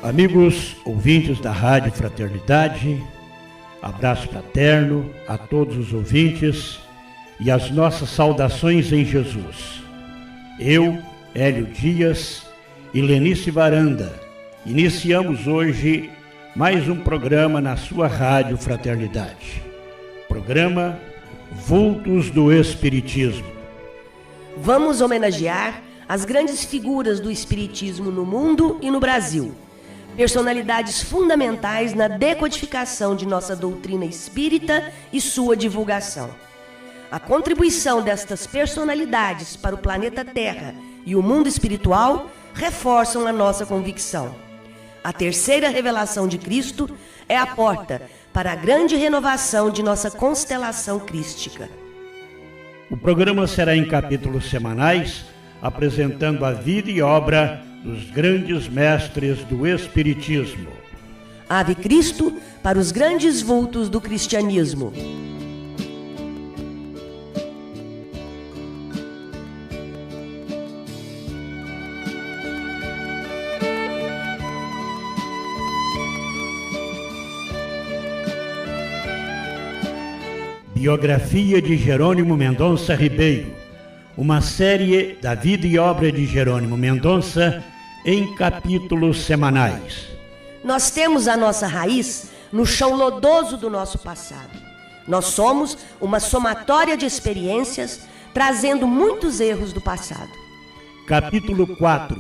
Amigos ouvintes da Rádio Fraternidade, abraço fraterno a todos os ouvintes e as nossas saudações em Jesus. Eu, Hélio Dias e Lenice Varanda, iniciamos hoje mais um programa na sua Rádio Fraternidade. Programa Vultos do Espiritismo. Vamos homenagear as grandes figuras do Espiritismo no mundo e no Brasil. Personalidades fundamentais na decodificação de nossa doutrina espírita e sua divulgação. A contribuição destas personalidades para o planeta Terra e o mundo espiritual reforçam a nossa convicção. A terceira revelação de Cristo é a porta para a grande renovação de nossa constelação crística. O programa será em capítulos semanais, apresentando a vida e obra dos grandes mestres do Espiritismo. Ave Cristo para os grandes vultos do cristianismo. Biografia de Jerônimo Mendonça Ribeiro, uma série da vida e obra de Jerônimo Mendonça em capítulos semanais. Nós temos a nossa raiz no chão lodoso do nosso passado. Nós somos uma somatória de experiências, trazendo muitos erros do passado. Capítulo 4.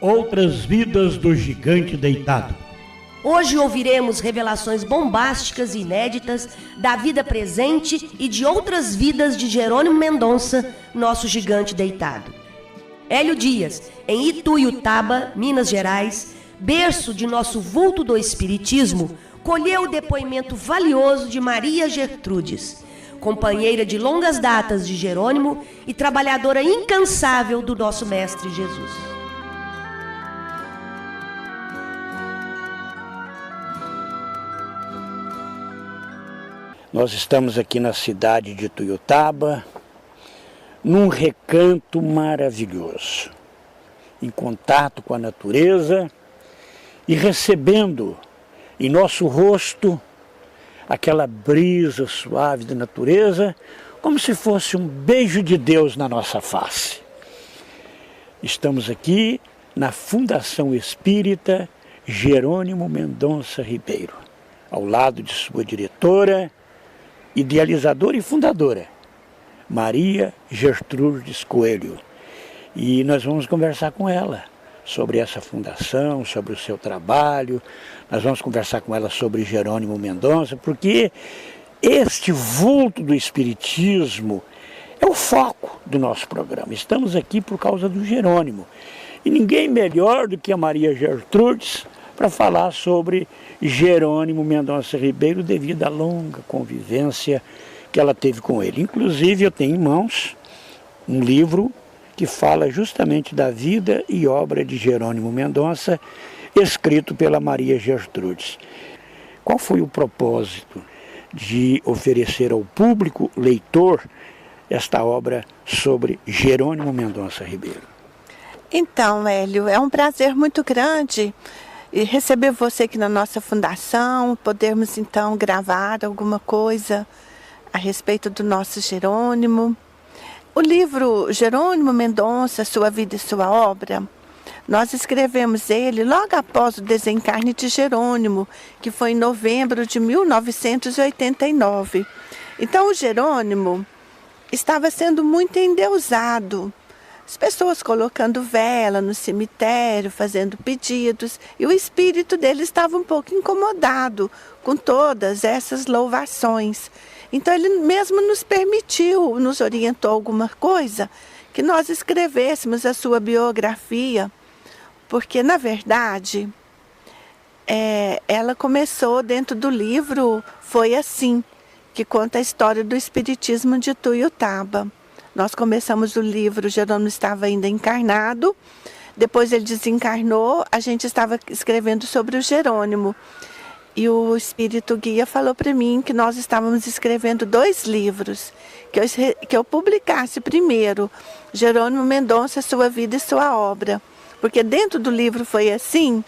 Outras vidas do gigante deitado. Hoje ouviremos revelações bombásticas e inéditas da vida presente e de outras vidas de Jerônimo Mendonça, nosso gigante deitado. Hélio Dias, em Ituiutaba, Minas Gerais, berço de nosso vulto do Espiritismo, colheu o depoimento valioso de Maria Gertrudes, companheira de longas datas de Jerônimo e trabalhadora incansável do nosso Mestre Jesus. Nós estamos aqui na cidade de Ituiutaba, num recanto maravilhoso, em contato com a natureza e recebendo em nosso rosto aquela brisa suave da natureza, como se fosse um beijo de Deus na nossa face. Estamos aqui na Fundação Espírita Jerônimo Mendonça Ribeiro, ao lado de sua diretora, idealizadora e fundadora, Maria Gertrudes Coelho. E nós vamos conversar com ela sobre essa fundação, sobre o seu trabalho, nós vamos conversar com ela sobre Jerônimo Mendonça, porque este vulto do Espiritismo é o foco do nosso programa. Estamos aqui por causa do Jerônimo. E ninguém melhor do que a Maria Gertrudes para falar sobre Jerônimo Mendonça Ribeiro devido à longa convivência que ela teve com ele. Inclusive eu tenho em mãos um livro que fala justamente da vida e obra de Jerônimo Mendonça, escrito pela Maria Gertrudes. Qual foi o propósito de oferecer ao público leitor esta obra sobre Jerônimo Mendonça Ribeiro? Então, Hélio, é um prazer muito grande e receber você aqui na nossa fundação, podermos então gravar alguma coisa a respeito do nosso Jerônimo. O livro Jerônimo Mendonça, Sua Vida e Sua Obra, nós escrevemos ele logo após o desencarne de Jerônimo, que foi em novembro de 1989. Então o Jerônimo estava sendo muito endeusado. As pessoas colocando vela no cemitério, fazendo pedidos, e o espírito dele estava um pouco incomodado com todas essas louvações. Então ele mesmo nos permitiu, nos orientou alguma coisa, que nós escrevêssemos a sua biografia, porque na verdade ela começou dentro do livro Foi Assim, que conta a história do Espiritismo de Ituiutaba. Nós começamos o livro, Jerônimo estava ainda encarnado, depois ele desencarnou, a gente estava escrevendo sobre o Jerônimo. E o Espírito Guia falou para mim que nós estávamos escrevendo 2 livros, que eu publicasse primeiro, Jerônimo Mendonça, Sua Vida e Sua Obra. Porque dentro do livro Foi Assim,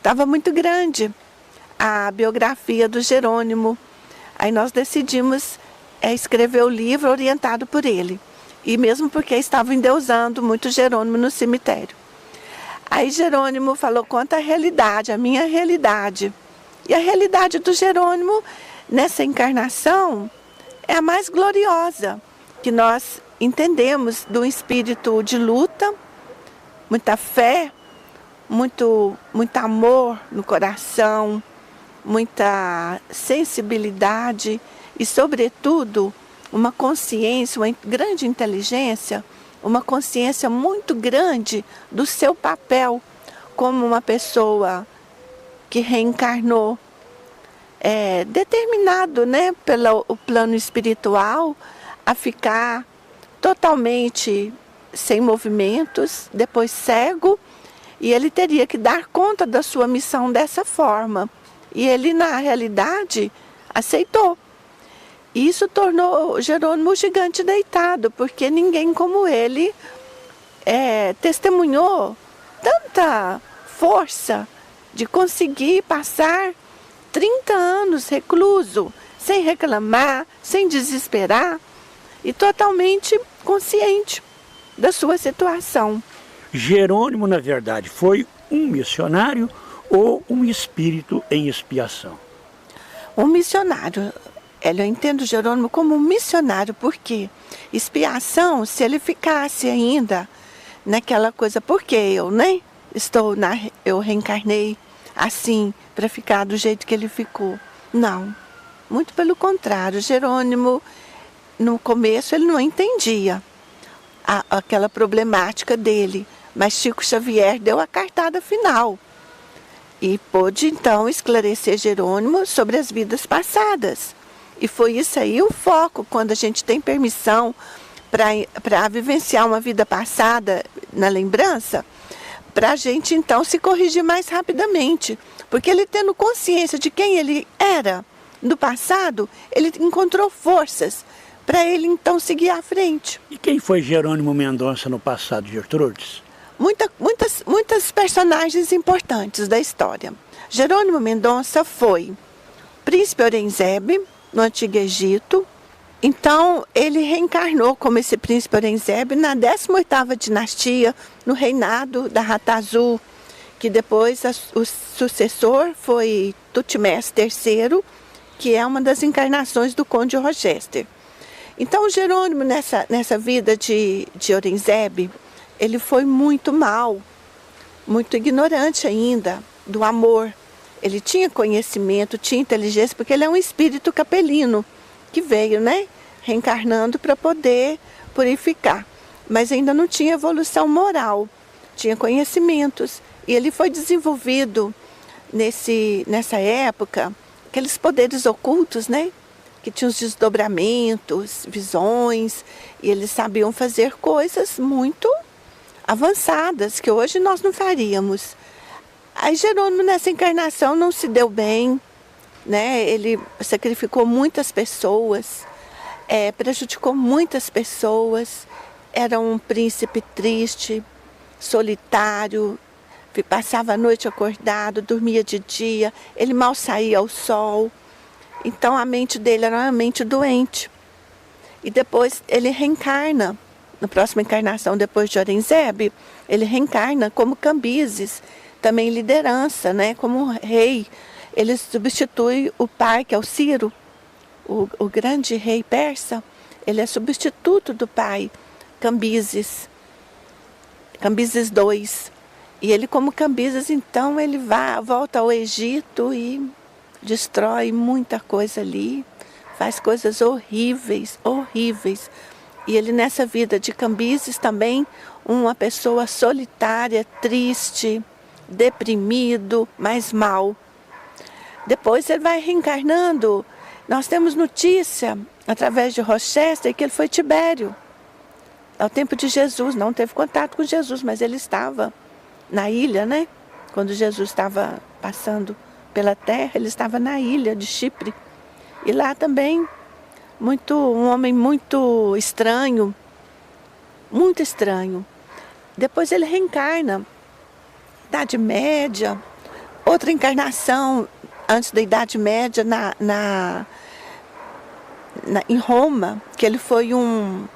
estava muito grande a biografia do Jerônimo. Aí nós decidimos escrever o livro orientado por ele. E mesmo porque estavam endeusando muito Jerônimo no cemitério. Aí Jerônimo falou, conta a realidade, a minha realidade. E a realidade do Jerônimo nessa encarnação é a mais gloriosa, que nós entendemos do espírito de luta, muita fé, muito amor no coração, muita sensibilidade e, sobretudo, uma consciência, uma grande inteligência, uma consciência muito grande do seu papel como uma pessoa que reencarnou, determinado, né, pelo plano espiritual a ficar totalmente sem movimentos, depois cego, e ele teria que dar conta da sua missão dessa forma. E ele, na realidade, aceitou. E isso tornou Jerônimo o gigante deitado, porque ninguém como ele testemunhou tanta força de conseguir passar 30 anos recluso, sem reclamar, sem desesperar e totalmente consciente da sua situação. Jerônimo, na verdade, foi um missionário ou um espírito em expiação? Um missionário. Eu entendo Jerônimo como um missionário, porque expiação, se ele ficasse ainda naquela coisa, porque eu, né? Eu reencarnei assim, para ficar do jeito que ele ficou. Não, muito pelo contrário. Jerônimo, no começo, ele não entendia aquela problemática dele, mas Chico Xavier deu a cartada final e pôde, então, esclarecer Jerônimo sobre as vidas passadas. E foi isso aí o foco, quando a gente tem permissão para vivenciar uma vida passada na lembrança, para a gente então se corrigir mais rapidamente. Porque ele, tendo consciência de quem ele era no passado, ele encontrou forças para ele então seguir à frente. E quem foi Jerônimo Mendonça no passado, Gertrudes? Muitas personagens importantes da história. Jerônimo Mendonça foi príncipe Aurangzeb, no Antigo Egito. Então, ele reencarnou como esse príncipe Aurangzeb na 18ª dinastia, no reinado da Rata Azul, que depois o sucessor foi Tutmés III, que é uma das encarnações do Conde Rochester. Então, Jerônimo, nessa vida de Aurangzeb, ele foi muito mal, muito ignorante ainda do amor. Ele tinha conhecimento, tinha inteligência, porque ele é um espírito capelino, que veio, né, reencarnando para poder purificar. Mas ainda não tinha evolução moral, tinha conhecimentos. E ele foi desenvolvido nessa época, aqueles poderes ocultos, né, que tinham os desdobramentos, visões, e eles sabiam fazer coisas muito avançadas, que hoje nós não faríamos. Aí Jerônimo, nessa encarnação, não se deu bem, né? Ele sacrificou muitas pessoas, prejudicou muitas pessoas, era um príncipe triste, solitário, passava a noite acordado, dormia de dia, ele mal saía ao sol. Então a mente dele era uma mente doente. E depois ele reencarna, na próxima encarnação, depois de Aurangzeb, ele reencarna como Cambises, também liderança, né, como rei. Ele substitui o pai, que é o Ciro, o grande rei persa. Ele é substituto do pai, Cambises II. E ele, como Cambises, então, ele volta ao Egito e destrói muita coisa ali, faz coisas horríveis, horríveis. E ele, nessa vida de Cambises, também uma pessoa solitária, triste, deprimido, mas mal. Depois ele vai reencarnando. Nós temos notícia, através de Rochester, que ele foi Tibério. Ao tempo de Jesus, não teve contato com Jesus, mas ele estava na ilha, né? Quando Jesus estava passando pela terra, ele estava na ilha de Chipre. E lá também, um homem muito estranho, muito estranho. Depois ele reencarna, Idade Média, outra encarnação antes da Idade Média em Roma, que ele foi um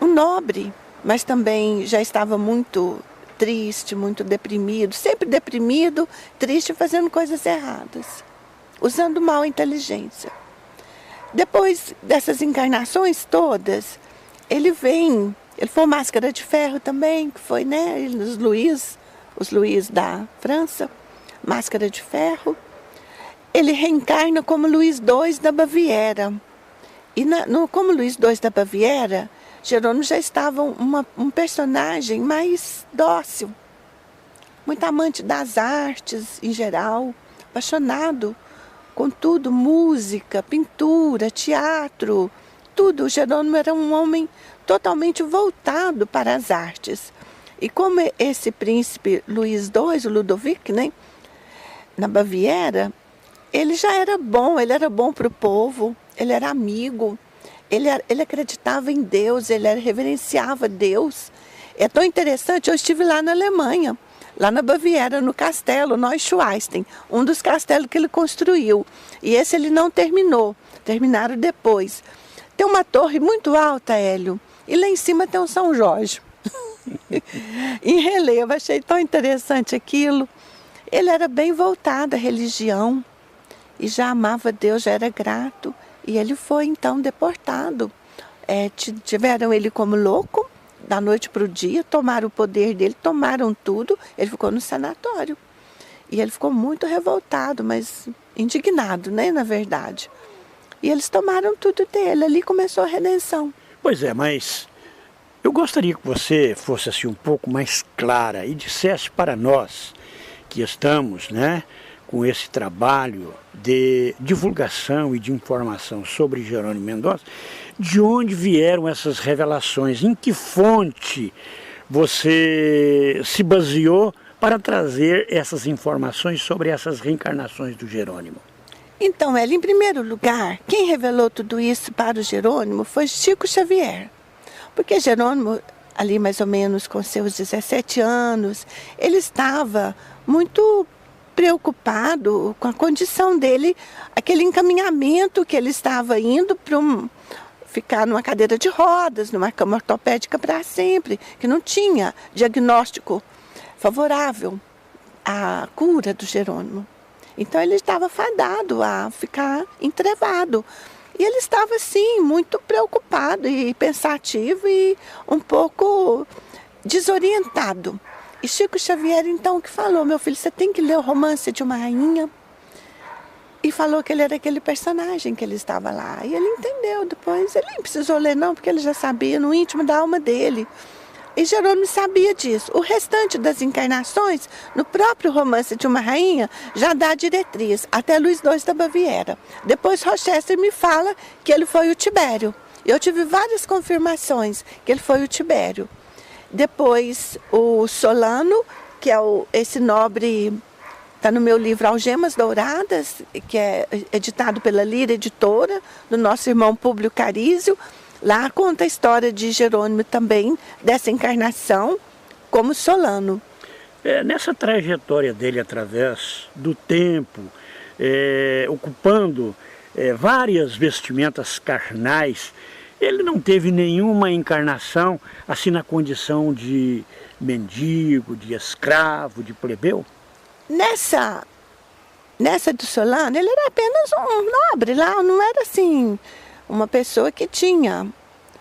nobre, mas também já estava muito triste, muito deprimido, sempre deprimido, triste, fazendo coisas erradas, usando mal a inteligência. Depois dessas encarnações todas, ele foi Máscara de Ferro também, que foi, né, os Luís da França, Máscara de Ferro. Ele reencarna como Luís II da Baviera. E como Luís II da Baviera, Jerônimo já estava um personagem mais dócil, muito amante das artes em geral, apaixonado com tudo, música, pintura, teatro, tudo. O Jerônimo era um homem totalmente voltado para as artes. E como esse príncipe Luís II, o Ludovic, né, na Baviera, ele já era bom, ele era bom para o povo, ele era amigo, ele acreditava em Deus, ele reverenciava Deus. É tão interessante, eu estive lá na Alemanha, lá na Baviera, no castelo Neuschwanstein, um dos castelos que ele construiu. E esse ele não terminou, terminaram depois. Tem uma torre muito alta, Hélio, e lá em cima tem um São Jorge. Em relevo, achei tão interessante aquilo. Ele era bem voltado à religião e já amava Deus, já era grato. E ele foi então deportado. Tiveram ele como louco, da noite para o dia, tomaram o poder dele, tomaram tudo, ele ficou no sanatório. E ele ficou muito revoltado, mas indignado, né, na verdade. E eles tomaram tudo dele, ali começou a redenção. Pois é, mas eu gostaria que você fosse assim um pouco mais clara e dissesse para nós que estamos, né, com esse trabalho de divulgação e de informação sobre Jerônimo Mendonça, de onde vieram essas revelações, em que fonte você se baseou para trazer essas informações sobre essas reencarnações do Jerônimo? Então, em primeiro lugar, quem revelou tudo isso para o Jerônimo foi Chico Xavier. Porque Jerônimo, ali mais ou menos com seus 17 anos, ele estava muito preocupado com a condição dele, aquele encaminhamento que ele estava indo para ficar numa cadeira de rodas, numa cama ortopédica para sempre, que não tinha diagnóstico favorável à cura do Jerônimo. Então ele estava fadado a ficar entrevado. E ele estava, assim, muito preocupado e pensativo e um pouco desorientado. E Chico Xavier, então, que falou: meu filho, você tem que ler o Romance de uma Rainha. E falou que ele era aquele personagem que ele estava lá. E ele entendeu depois. Ele nem precisou ler não, porque ele já sabia no íntimo da alma dele. E Jerônimo sabia disso. O restante das encarnações, no próprio Romance de uma Rainha, já dá a diretriz, até Luís II da Baviera. Depois Rochester me fala que ele foi o Tibério. Eu tive várias confirmações que ele foi o Tibério. Depois o Solano, que é esse nobre, está no meu livro Algemas Douradas, que é editado pela Lira Editora, do nosso irmão Públio Carísio. Lá conta a história de Jerônimo também, dessa encarnação, como Solano. Nessa trajetória dele através do tempo, ocupando várias vestimentas carnais, ele não teve nenhuma encarnação assim na condição de mendigo, de escravo, de plebeu? Nessa do Solano, ele era apenas um nobre lá, não era assim uma pessoa que tinha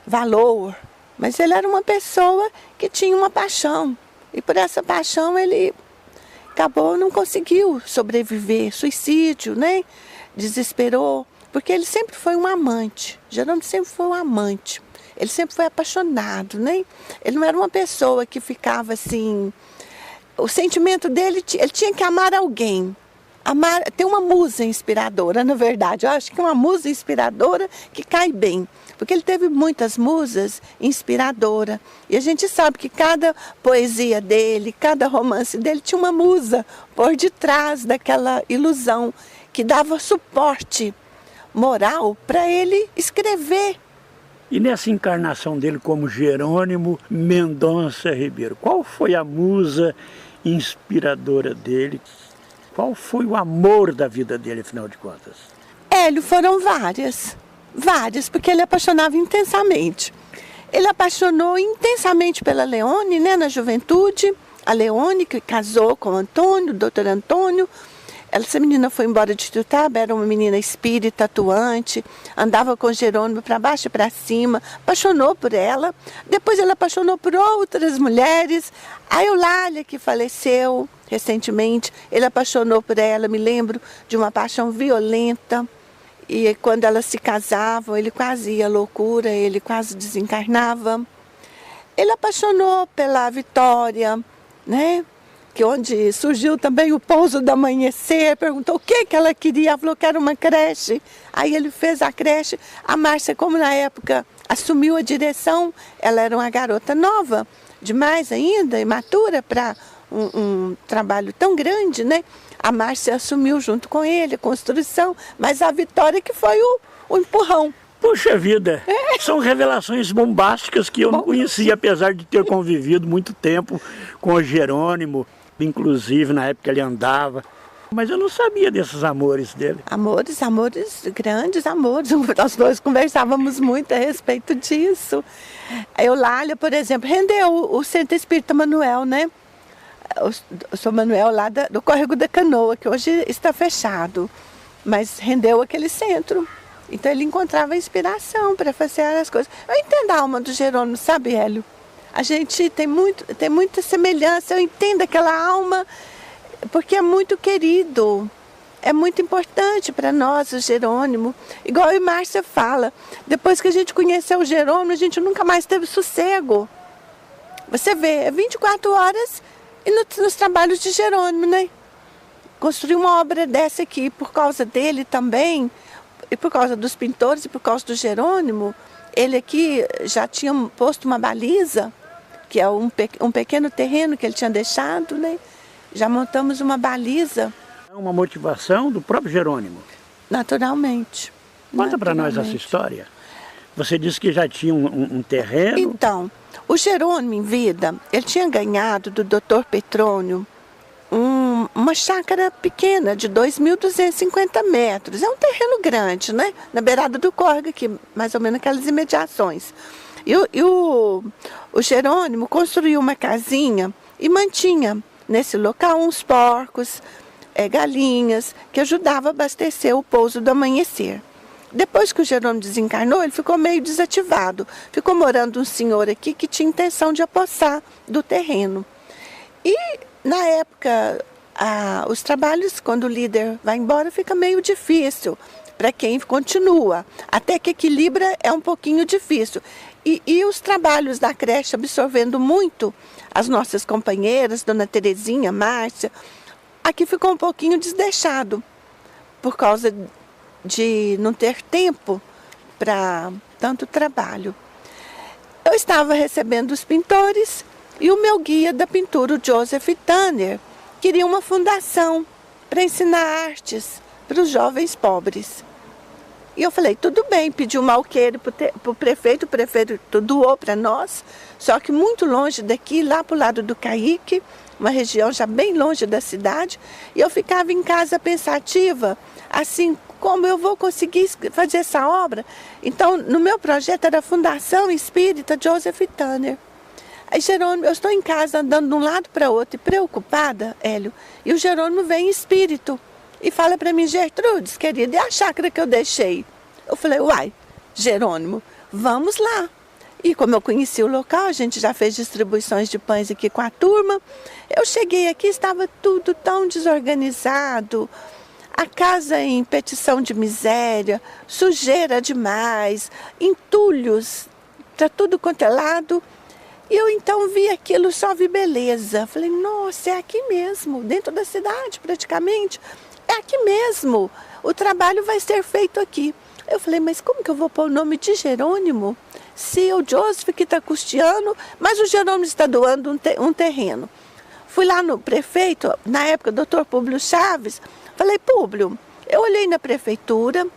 valor, mas ele era uma pessoa que tinha uma paixão. E por essa paixão ele não conseguiu sobreviver, suicídio, né? Desesperou, porque ele sempre foi um amante. Jerônimo sempre foi um amante. Ele sempre foi apaixonado, né? Ele não era uma pessoa que ficava assim. O sentimento dele, ele tinha que amar alguém. Tem uma musa inspiradora, na verdade. Eu acho que é uma musa inspiradora que cai bem. Porque ele teve muitas musas inspiradoras. E a gente sabe que cada poesia dele, cada romance dele tinha uma musa por detrás daquela ilusão que dava suporte moral para ele escrever. E nessa encarnação dele como Jerônimo Mendonça Ribeiro, qual foi a musa inspiradora dele? Qual foi o amor da vida dele, afinal de contas? Hélio, foram várias, porque ele apaixonava intensamente. Ele apaixonou intensamente pela Leone, né, na juventude. A Leone, que casou com o Antônio, o doutor Antônio. Essa menina foi embora de Tuiutaba, era uma menina espírita, atuante, andava com Jerônimo para baixo e para cima, apaixonou por ela. Depois ele apaixonou por outras mulheres. A Eulália, que faleceu recentemente, ele apaixonou por ela, me lembro de uma paixão violenta. E quando elas se casavam, ele quase ia à loucura, ele quase desencarnava. Ele apaixonou pela Vitória, né? Que onde surgiu também o pouso do amanhecer, perguntou o que ela queria, ela falou que era uma creche. Aí ele fez a creche. A Márcia, como na época assumiu a direção, ela era uma garota nova, demais ainda, imatura para um trabalho tão grande, né? A Márcia assumiu junto com ele a construção, mas a Vitória que foi o empurrão. Puxa vida, são revelações bombásticas que eu não conhecia, apesar de ter convivido muito tempo com o Jerônimo, inclusive na época ele andava. Mas eu não sabia desses amores dele. Amores, grandes amores. Nós dois conversávamos muito a respeito disso. A Eulália, por exemplo, rendeu o Centro Espírita Manuel, né? O São Manuel lá do Córrego da Canoa, que hoje está fechado, mas rendeu aquele centro. Então ele encontrava inspiração para fazer as coisas. Eu entendo a alma do Jerônimo, sabe, Hélio? A gente tem muita semelhança, eu entendo aquela alma, porque é muito querido, é muito importante para nós o Jerônimo. Igual a Márcia fala, depois que a gente conheceu o Jerônimo, a gente nunca mais teve sossego. Você vê, é 24 horas e nos trabalhos de Jerônimo, né? Construir uma obra dessa aqui, por causa dele também, e por causa dos pintores e por causa do Jerônimo, ele aqui já tinha posto uma baliza, que é um pequeno terreno que ele tinha deixado, né? Já montamos uma baliza. É uma motivação do próprio Jerônimo? Naturalmente. Conta para nós essa história. Você disse que já tinha um terreno. Então, o Jerônimo, em vida, ele tinha ganhado do Dr. Petrônio uma chácara pequena de 2.250 metros. É um terreno grande, né? Na beirada do córrego aqui, mais ou menos aquelas imediações. E o Jerônimo construiu uma casinha e mantinha nesse local uns porcos, galinhas, que ajudavam a abastecer o pouso do amanhecer. Depois que o Jerônimo desencarnou, ele ficou meio desativado. Ficou morando um senhor aqui que tinha intenção de apossar do terreno. E, na época, os trabalhos, quando o líder vai embora, fica meio difícil para quem continua. Até que equilibra é um pouquinho difícil. E os trabalhos da creche absorvendo muito as nossas companheiras, Dona Terezinha, Márcia, aqui ficou um pouquinho desdeixado, por causa de não ter tempo para tanto trabalho. Eu estava recebendo os pintores e o meu guia da pintura, o Joseph Tanner, queria uma fundação para ensinar artes para os jovens pobres. E eu falei, tudo bem, pedi um alqueire para o prefeito doou para nós, só que muito longe daqui, lá para o lado do Caique, uma região já bem longe da cidade, e eu ficava em casa pensativa, assim, como eu vou conseguir fazer essa obra? Então, no meu projeto era a Fundação Espírita Joseph Tanner. Aí, Jerônimo, eu estou em casa andando de um lado para outro, e preocupada, Hélio, e o Jerônimo vem em espírito. E fala para mim, Gertrudes, querida, e a chácara que eu deixei? Eu falei, uai, Jerônimo, vamos lá. E como eu conheci o local, a gente já fez distribuições de pães aqui com a turma. Eu cheguei aqui, estava tudo tão desorganizado. A casa em petição de miséria, sujeira demais, entulhos, para tudo quanto é lado. E eu então vi aquilo, só vi beleza. Falei, nossa, é aqui mesmo, dentro da cidade praticamente. É aqui mesmo, o trabalho vai ser feito aqui. Eu falei, mas como que eu vou pôr o nome de Jerônimo? Se o Joseph que está custeando, mas o Jerônimo está doando um terreno. Fui lá no prefeito, na época, Dr. Públio Chaves, falei, Públio, eu olhei na prefeitura,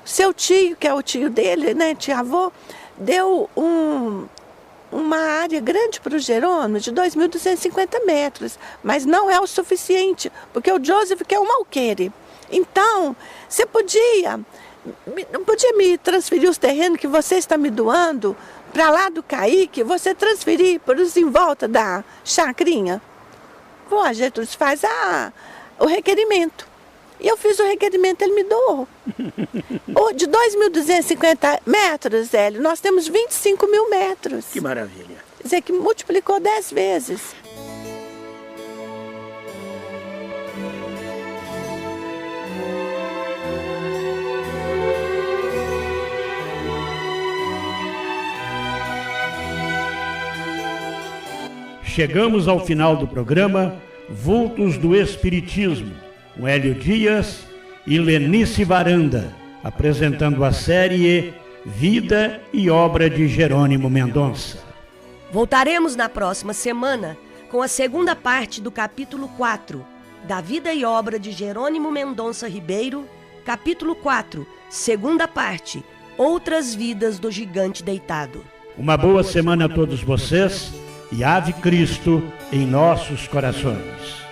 seu tio, que é o tio dele, né, tio-avô, deu uma área grande para o Jerônimo, de 2.250 metros, mas não é o suficiente, porque o Joseph quer um alqueire. Então, você não podia me transferir os terrenos que você está me doando para lá do Caique, você transferir para os em volta da chacrinha? Pô, a Gertrudes faz o requerimento. E eu fiz o requerimento, ele me doou. De 2.250 metros, Hélio, nós temos 25.000 metros. Que maravilha. Quer dizer, que multiplicou 10 vezes. Chegamos ao final do programa Vultos do Espiritismo, com Hélio Dias e Lenice Varanda, apresentando a série Vida e Obra de Jerônimo Mendonça. Voltaremos na próxima semana com a segunda parte do capítulo 4, da Vida e Obra de Jerônimo Mendonça Ribeiro, capítulo 4, segunda parte, Outras Vidas do Gigante Deitado. Uma boa semana a todos vocês e Ave Cristo em nossos corações.